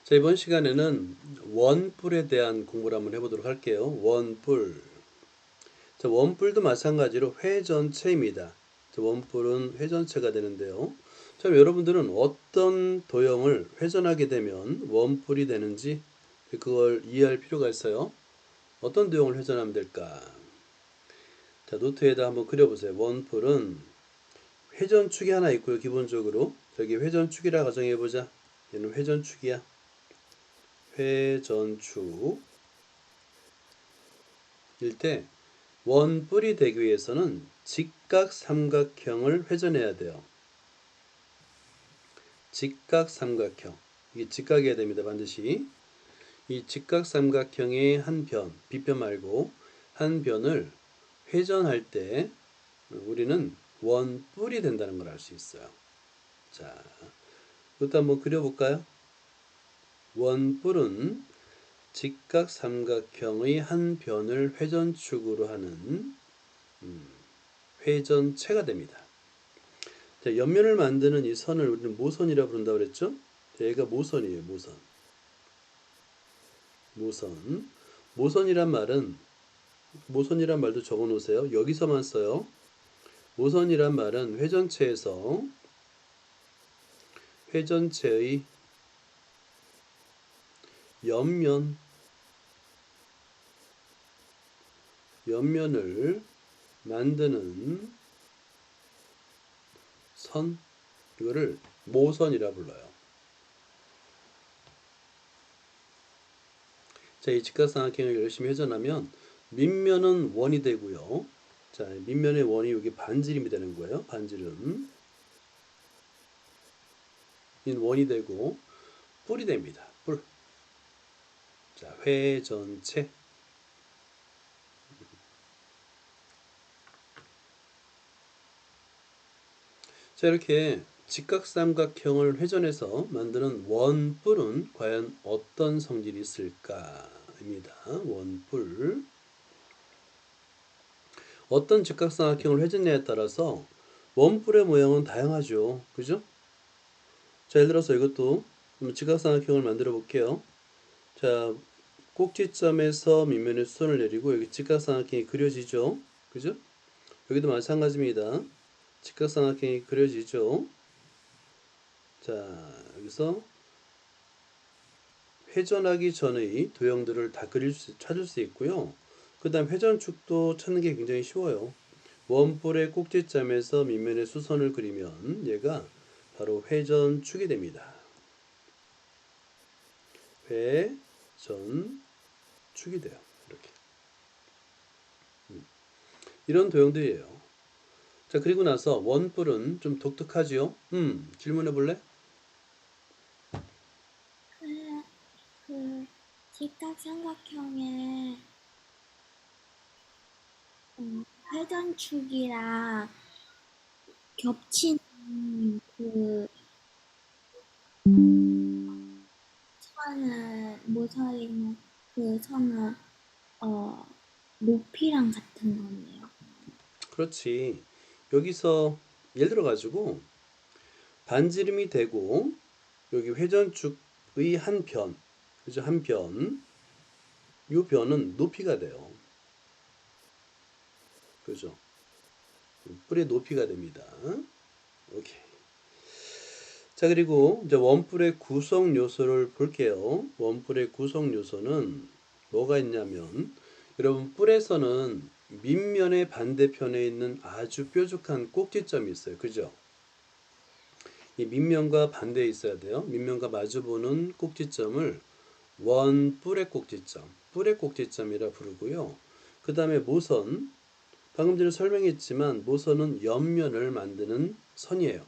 자, 이번 시간에는 원뿔에 대한 공부를 한번 해보도록 할게요. 원뿔. 자, 원뿔도 마찬가지로 회전체입니다. 자, 원뿔은 회전체가 되는데요. 자, 여러분들은 어떤 도형을 회전하게 되면 원뿔이 되는지 그걸 이해할 필요가 있어요. 어떤 도형을 회전하면 될까? 자, 노트에다 한번 그려보세요. 원뿔은 회전축이 하나 있고요. 기본적으로 저기 회전축이라 가정해보자. 얘는 회전축이야. 회전축일 때 원뿔이 되기 위해서는 직각삼각형을 회전해야 돼요. 직각삼각형. 이게 직각이어야 됩니다. 반드시. 이 직각삼각형의 한 변, 빗변 말고 한 변을 회전할 때 우리는 원뿔이 된다는 걸 알 수 있어요. 자, 이것도 한번 그려볼까요? 원뿔은 직각삼각형의 한 변을 회전축으로 하는 회전체가 됩니다. 자, 옆면을 만드는 이 선을 우리는 모선이라 부른다고 그랬죠? 자, 얘가 모선이에요. 모선. 모선. 모선이란 말도 적어 놓으세요. 여기서만 써요. 모선이란 말은 회전체의 옆면을 만드는 선, 이거를 모선이라 불러요. 자, 이 직각삼각형을 열심히 회전하면 밑면은 원이 되고요. 자, 밑면의 원이 여기 반지름이 되는 거예요. 반지름. 이 원이 되고 뿔이 됩니다. 뿔. 자, 회전체. 자, 이렇게 직각삼각형을 회전해서 만드는 원뿔은 과연 어떤 성질이 있을까입니다. 원뿔. 어떤 직각삼각형을 회전냐에 따라서 원뿔의 모양은 다양하죠. 그죠? 자, 예를 들어서 이것도 직각삼각형을 만들어 볼게요. 자, 꼭지점에서 밑면에 수선을 내리고 여기 직각삼각형이 그려지죠. 그죠? 여기도 마찬가지입니다. 직각삼각형이 그려지죠. 자, 여기서 회전하기 전의 도형들을 다 찾을 수 있고요. 그 다음 회전축도 찾는 게 굉장히 쉬워요. 원뿔의 꼭지점에서 밑면에 수선을 그리면 얘가 바로 회전축이 됩니다. 회전축이 돼요. 이렇게. 이런 도형들이에요. 자, 그리고 나서 원뿔은 좀 독특하지요? 질문해 볼래? 그 직각삼각형의 회전축이랑 겹치는 그 선을 모서리는 그 선은 어 높이랑 같은 거네요. 그렇지. 여기서 예를 들어 가지고 반지름이 되고 여기 회전축의 한 변, 그죠? 한 변. 이 변은 높이가 돼요. 그죠? 뿔의 높이가 됩니다. 오케이. 자, 그리고 이제 원뿔의 구성 요소를 볼게요. 원뿔의 구성 요소는 뭐가 있냐면, 여러분, 뿔에서는 밑면의 반대편에 있는 아주 뾰족한 꼭지점이 있어요. 그죠? 이 밑면과 반대에 있어야 돼요. 밑면과 마주보는 꼭지점을 원뿔의 꼭지점, 뿔의 꼭지점이라 부르고요. 그 다음에 모선, 방금 전에 설명했지만 모선은 옆면을 만드는 선이에요.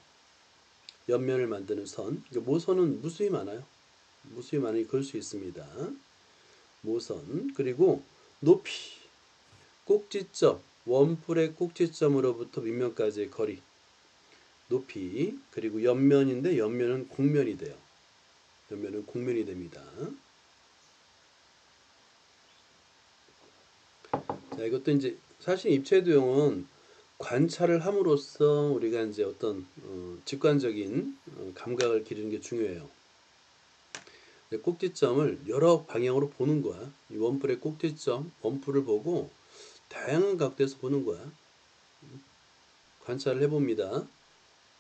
옆면을 만드는 선. 모선은 무수히 많아요. 무수히 많이 그을 수 있습니다. 모선. 그리고 높이. 꼭지점. 원뿔의 꼭지점으로부터 밑면까지의 거리. 높이. 그리고 옆면인데 옆면은 곡면이 돼요. 옆면은 곡면이 됩니다. 자, 이것도 이제 사실 입체도형은 관찰을 함으로써 우리가 이제 어떤 직관적인 감각을 기르는 게 중요해요. 꼭지점을 여러 방향으로 보는 거야. 이 원뿔의 꼭지점, 원뿔을 보고 다양한 각도에서 보는 거야. 관찰을 해봅니다.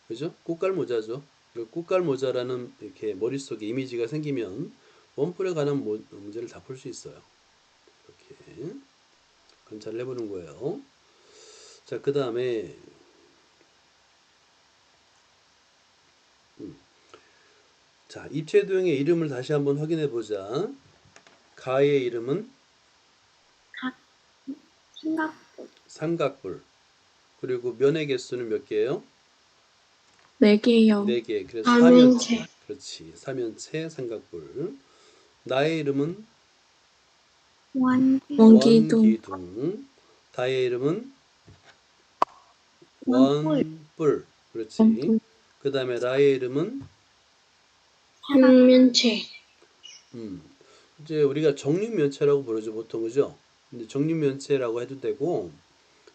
그죠? 꽃갈모자죠. 꽃갈모자라는 이렇게 머릿속에 이미지가 생기면 원뿔에 관한 문제를 다 풀 수 있어요. 이렇게 관찰을 해보는 거예요. 자, 그 다음에 자, 입체도형의 이름을 다시 한번 확인해 보자. 가의 이름은 각 삼각뿔 삼각뿔. 그리고 면의 개수는 몇 개예요? 4개요. 4개. 그래서 삼인체. 그렇지. 삼연체 삼각뿔. 나의 이름은 원뿔 원기둥. 원기둥. 다의 이름은 원뿔 원뿔. 그렇지. 원뿔. 그 다음에 라의 이름은 삼면체. 이제 우리가 정육면체라고 부르죠, 보통. 그죠? 근데 정육면체라고 해도 되고,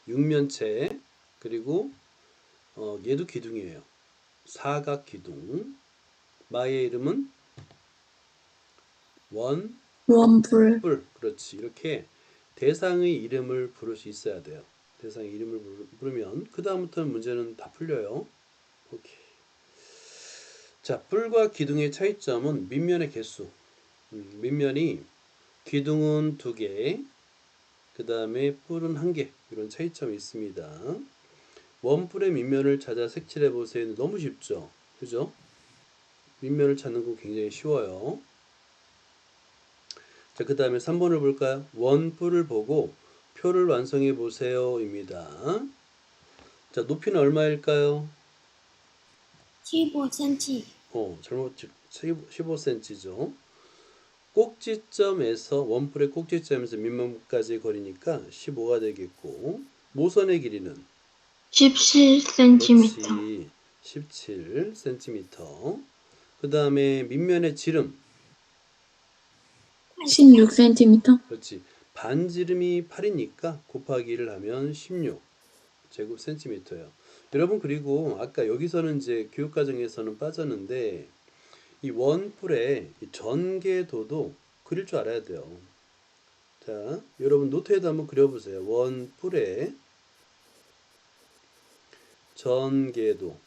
육면체, 그리고 얘도 기둥이에요. 사각 기둥. 마의 이름은 원뿔. 원뿔. 그렇지. 이렇게 대상의 이름을 부를 수 있어야 돼요. 대상의 이름을 부르면 그 다음부터는 문제는 다 풀려요. 오케이. 자, 뿔과 기둥의 차이점은 밑면의 개수. 밑면이 기둥은 2개, 그 다음에 뿔은 1개. 이런 차이점이 있습니다. 원뿔의 밑면을 찾아 색칠해 보세요. 너무 쉽죠? 그죠? 밑면을 찾는 거 굉장히 쉬워요. 자, 그 다음에 3번을 볼까요? 원뿔을 보고 표를 완성해 보세요. 입니다. 자, 높이는 얼마일까요? 15cm 잘못 15cm죠. 꼭지점에서 원뿔의 꼭지점에서 밑면까지 거리니까 15가 되겠고, 모선의 길이는 17cm. 그렇지. 17cm. 그 다음에 밑면의 지름. 16cm. 그렇지. 반지름이 8이니까 곱하기 1을 하면 16 제곱센티미터예요. 여러분, 그리고 아까 여기서는 이제 교육과정에서는 빠졌는데 이 원뿔의 이 전개도도 그릴 줄 알아야 돼요. 자, 여러분 노트에도 한번 그려보세요. 원뿔의 전개도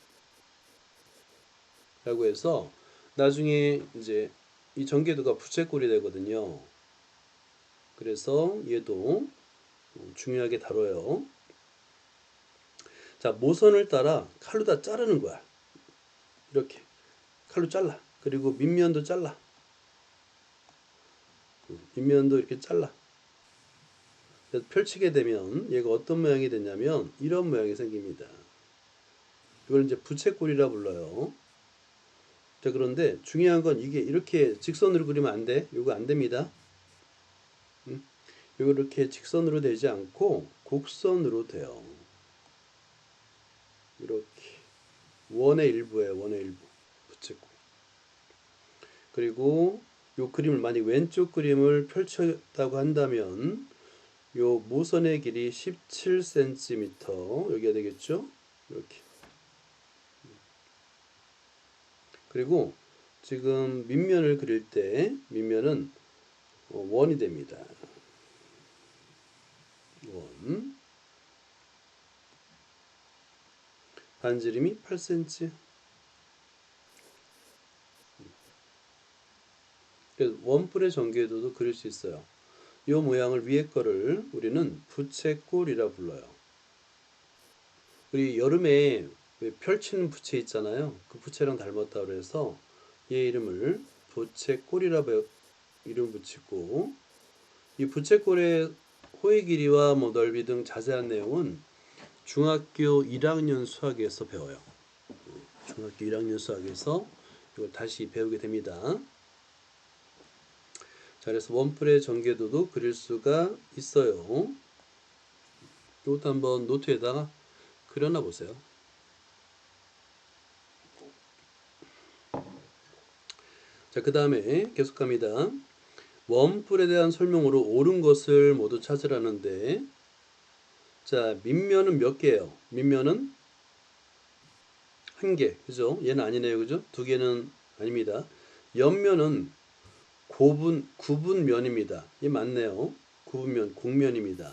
라고 해서 나중에 이제 이 전개도가 부채꼴이 되거든요. 그래서 얘도 중요하게 다뤄요. 자, 모선을 따라 칼로 다 자르는 거야. 이렇게 칼로 잘라. 그리고 밑면도 잘라. 밑면도 이렇게 잘라. 그래서 펼치게 되면 얘가 어떤 모양이 되냐면 이런 모양이 생깁니다. 이걸 이제 부채꼴이라 불러요. 자, 그런데 중요한 건 이게 이렇게 직선으로 그리면 안 돼. 이거 안 됩니다. 이거 이렇게 직선으로 되지 않고 곡선으로 돼요. 이렇게 원의 일부예요. 원의 일부. 부채꼴. 그리고 요 그림을 만약 왼쪽 그림을 펼쳤다고 한다면 요 모선의 길이 17cm 여기가 되겠죠? 이렇게. 그리고 지금 밑면을 그릴 때 밑면은 원이 됩니다. 원. 반지름이 8cm. 그래서 원뿔의 전개도도 그릴 수 있어요. 이 모양을 위에 거를 우리는 부채꼴이라 불러요. 우리 여름에 왜 펼치는 부채 있잖아요. 그 부채랑 닮았다 그래서 얘 이름을 부채꼴이라 이름 붙이고, 이 부채꼴의 호의 길이와 뭐 넓이 등 자세한 내용은 중학교 1학년 수학에서 배워요. 중학교 1학년 수학에서 이걸 다시 배우게 됩니다. 자, 그래서 원뿔의 전개도도 그릴 수가 있어요. 이것도 한번 노트에다가 그려놔 보세요. 자, 그 다음에 계속합니다. 원뿔에 대한 설명으로 옳은 것을 모두 찾으라는데, 자, 밑면은 몇 개예요? 밑면은 1개, 그죠? 얘는 아니네요, 그죠? 2개는 아닙니다. 옆면은 구분면입니다. 이 맞네요. 구분면, 곡면입니다.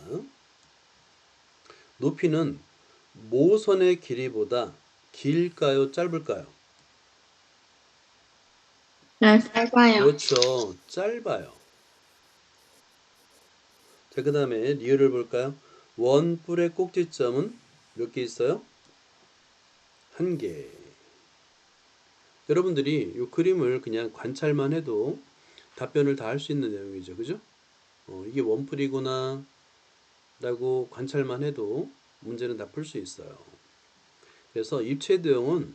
높이는 모선의 길이보다 길까요? 짧을까요? 짧아요. 그렇죠. 짧아요. 자, 그 다음에 리을을 볼까요? 원뿔의 꼭지점은 몇 개 있어요? 한 개. 여러분들이 이 그림을 그냥 관찰만 해도 답변을 다 할 수 있는 내용이죠. 그죠? 이게 원뿔이구나 라고 관찰만 해도 문제는 다 풀 수 있어요. 그래서 입체도형은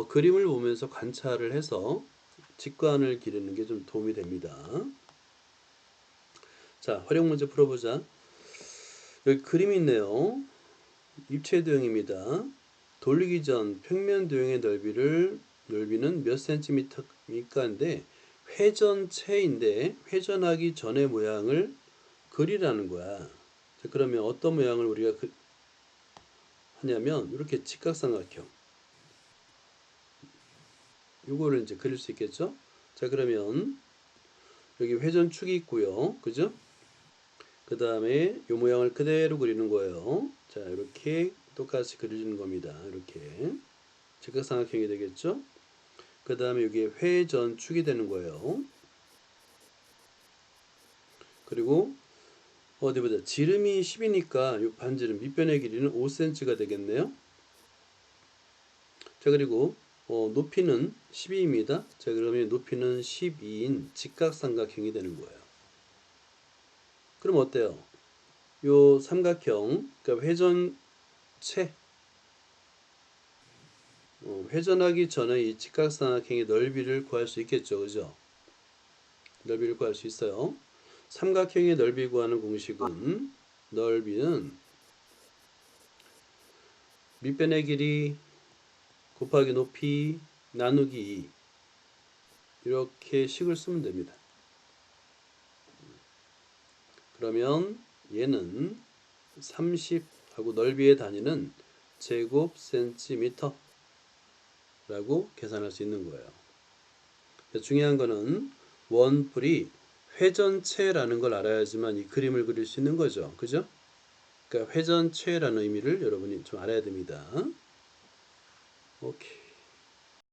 그림을 보면서 관찰을 해서 직관을 기르는 게 좀 도움이 됩니다. 자, 활용 문제 풀어보자. 여기 그림이 있네요. 입체도형입니다. 돌리기 전 평면 도형의 넓이는 몇 센티미터입니까인데 회전체인데 회전하기 전의 모양을 그리라는 거야. 자, 그러면 어떤 모양을 우리가 하냐면 이렇게 직각삼각형. 요거를 이제 그릴 수 있겠죠? 자, 그러면 여기 회전축이 있고요. 그죠? 그 다음에 요 모양을 그대로 그리는 거예요. 자, 이렇게 똑같이 그려주는 겁니다. 이렇게 직각삼각형이 되겠죠? 그 다음에 여기에 회전축이 되는 거예요. 그리고 어디 보자. 지름이 10이니까 이 반지름 밑변의 길이는 5cm가 되겠네요. 자, 그리고 높이는 12입니다. 자, 그러면 높이는 12인 직각삼각형이 되는 거예요. 그럼 어때요? 요 삼각형, 그러니까 회전체, 회전하기 전에 이 직각삼각형의 넓이를 구할 수 있겠죠, 그죠? 넓이를 구할 수 있어요. 삼각형의 넓이 구하는 공식은 넓이는 밑변의 길이 곱하기 높이 나누기 2 이렇게 식을 쓰면 됩니다. 그러면 얘는 30하고 넓이의 단위는 제곱 센티미터 라고 계산할 수 있는 거예요. 중요한 거는 원뿔이 회전체라는 걸 알아야지만 이 그림을 그릴 수 있는 거죠. 그죠? 그러니까 회전체라는 의미를 여러분이 좀 알아야 됩니다. 오케이.